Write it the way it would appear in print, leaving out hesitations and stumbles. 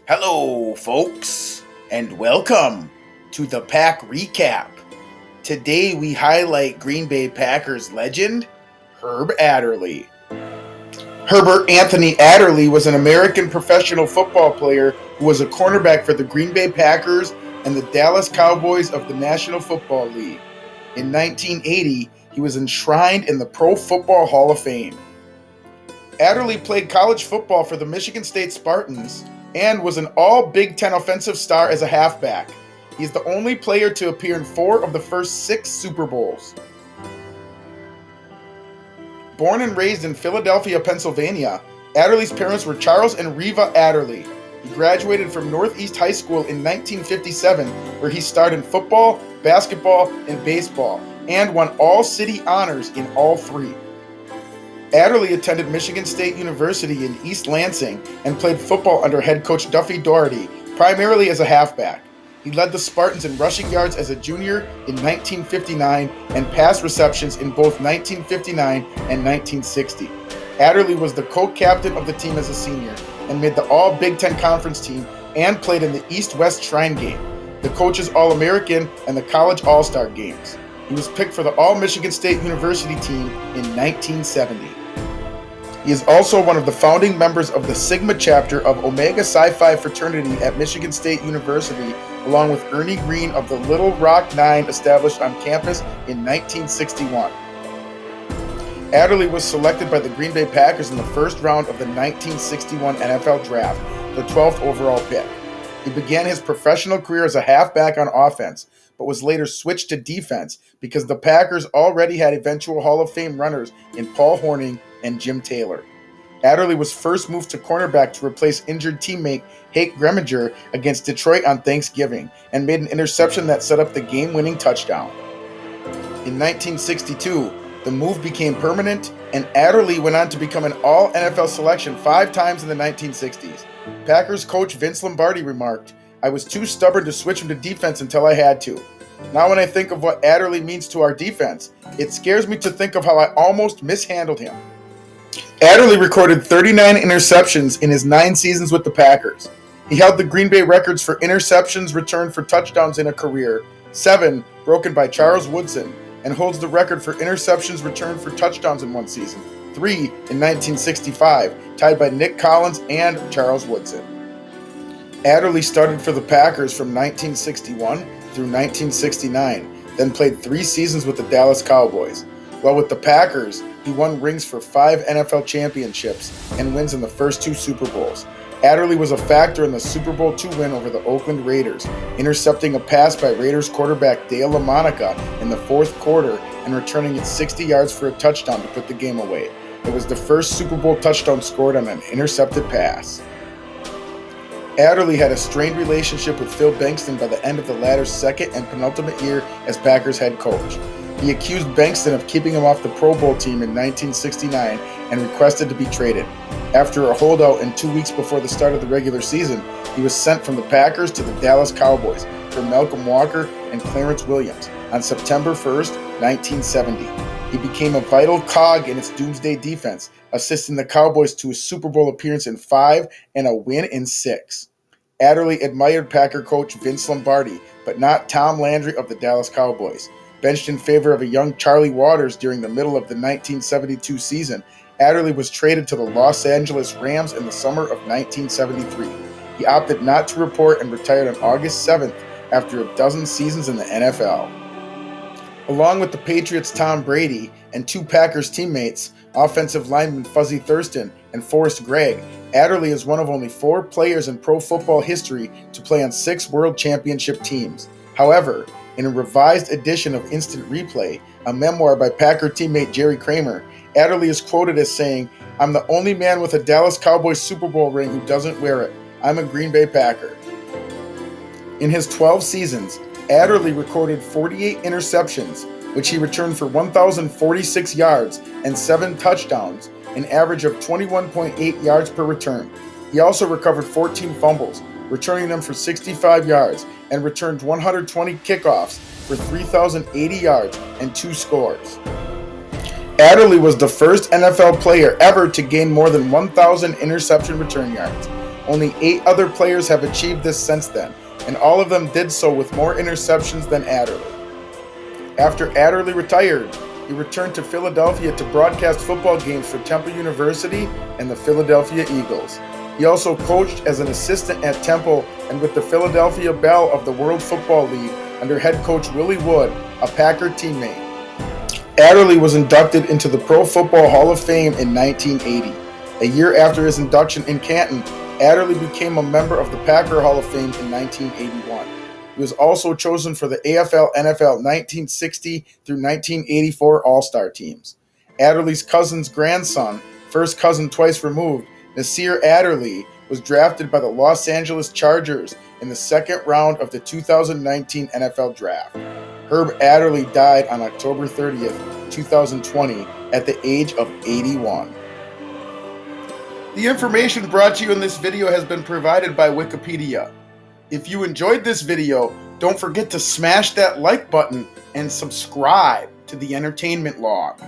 Hello, folks, and welcome to the Pack Recap. Today we highlight Green Bay Packers legend, Herb Adderley. Herbert Anthony Adderley was an American professional football player who was a cornerback for the Green Bay Packers and the Dallas Cowboys of the National Football League. In 1980, he was enshrined in the Pro Football Hall of Fame. Adderley played college football for the Michigan State Spartans and was an all-Big Ten offensive star as a halfback. He is the only player to appear in 4 of the first 6 Super Bowls. Born and raised in Philadelphia, Pennsylvania, Adderley's parents were Charles and Reva Adderley. He graduated from Northeast High School in 1957, where he starred in football, basketball, and baseball, and won all-city honors in all 3. Adderley attended Michigan State University in East Lansing and played football under head coach Duffy Daugherty, primarily as a halfback. He led the Spartans in rushing yards as a junior in 1959 and pass receptions in both 1959 and 1960. Adderley was the co-captain of the team as a senior and made the All-Big Ten Conference team and played in the East-West Shrine Game, the Coaches All-American, and the College All-Star Games. He was picked for the All-Michigan State University team in 1970. He is also one of the founding members of the Sigma chapter of Omega Psi Phi fraternity at Michigan State University, along with Ernie Green of the Little Rock Nine established on campus in 1961. Adderley was selected by the Green Bay Packers in the first round of the 1961 NFL Draft, the 12th overall pick. He began his professional career as a halfback on offense, but was later switched to defense because the Packers already had eventual Hall of Fame runners in Paul Hornung and Jim Taylor. Adderley was first moved to cornerback to replace injured teammate Hake Greminger against Detroit on Thanksgiving and made an interception that set up the game-winning touchdown. In 1962, the move became permanent, and Adderley went on to become an All-NFL selection 5 times in the 1960s. Packers coach Vince Lombardi remarked, "I was too stubborn to switch him to defense until I had to. Now when I think of what Adderley means to our defense, it scares me to think of how I almost mishandled him." Adderley recorded 39 interceptions in his 9 seasons with the Packers. He held the Green Bay records for interceptions returned for touchdowns in a career, 7 broken by Charles Woodson, and holds the record for interceptions returned for touchdowns in one season, 3 in 1965, tied by Nick Collins and Charles Woodson. Adderley started for the Packers from 1961 through 1969, then played 3 seasons with the Dallas Cowboys. While with the Packers, he won rings for 5 NFL championships and wins in the first 2 Super Bowls. Adderley was a factor in the Super Bowl II win over the Oakland Raiders, intercepting a pass by Raiders quarterback Dale LaMonica in the 4th quarter and returning it 60 yards for a touchdown to put the game away. It was the first Super Bowl touchdown scored on an intercepted pass. Adderley had a strained relationship with Phil Bengtson by the end of the latter's second and penultimate year as Packers head coach. He accused Bengtson of keeping him off the Pro Bowl team in 1969 and requested to be traded. After a holdout and 2 weeks before the start of the regular season, he was sent from the Packers to the Dallas Cowboys for Malcolm Walker and Clarence Williams on September 1st, 1970. He became a vital cog in its doomsday defense, assisting the Cowboys to a Super Bowl appearance in 5 and a win in 6. Adderley admired Packer coach Vince Lombardi, but not Tom Landry of the Dallas Cowboys. Benched in favor of a young Charlie Waters during the middle of the 1972 season, Adderley was traded to the Los Angeles Rams in the summer of 1973. He opted not to report and retired on August 7th after a dozen seasons in the NFL. Along with the Patriots' Tom Brady and 2 Packers teammates, offensive lineman Fuzzy Thurston and Forrest Gregg, Adderley is one of only 4 players in pro football history to play on 6 world championship teams. However, in a revised edition of Instant Replay, a memoir by Packer teammate Jerry Kramer, Adderley is quoted as saying, "I'm the only man with a Dallas Cowboys Super Bowl ring who doesn't wear it. I'm a Green Bay Packer." In his 12 seasons, Adderley recorded 48 interceptions, which he returned for 1,046 yards and 7 touchdowns, an average of 21.8 yards per return. He also recovered 14 fumbles, returning them for 65 yards, and returned 120 kickoffs for 3,080 yards and 2 scores. Adderley was the first NFL player ever to gain more than 1,000 interception return yards. Only 8 other players have achieved this since then, and all of them did so with more interceptions than Adderley. After Adderley retired, he returned to Philadelphia to broadcast football games for Temple University and the Philadelphia Eagles. He also coached as an assistant at Temple and with the Philadelphia Bell of the World Football League under head coach Willie Wood, a Packer teammate. Adderley was inducted into the Pro Football Hall of Fame in 1980. A year after his induction in Canton, Adderley became a member of the Packer Hall of Fame in 1981. He was also chosen for the AFL-NFL 1960 through 1984 All-Star teams. Adderley's cousin's grandson, first cousin twice removed, Nasir Adderley, was drafted by the Los Angeles Chargers in the second round of the 2019 NFL Draft. Herb Adderley died on October 30th, 2020, at the age of 81. The information brought to you in this video has been provided by Wikipedia. If you enjoyed this video, don't forget to smash that like button and subscribe to the Entertainment Log.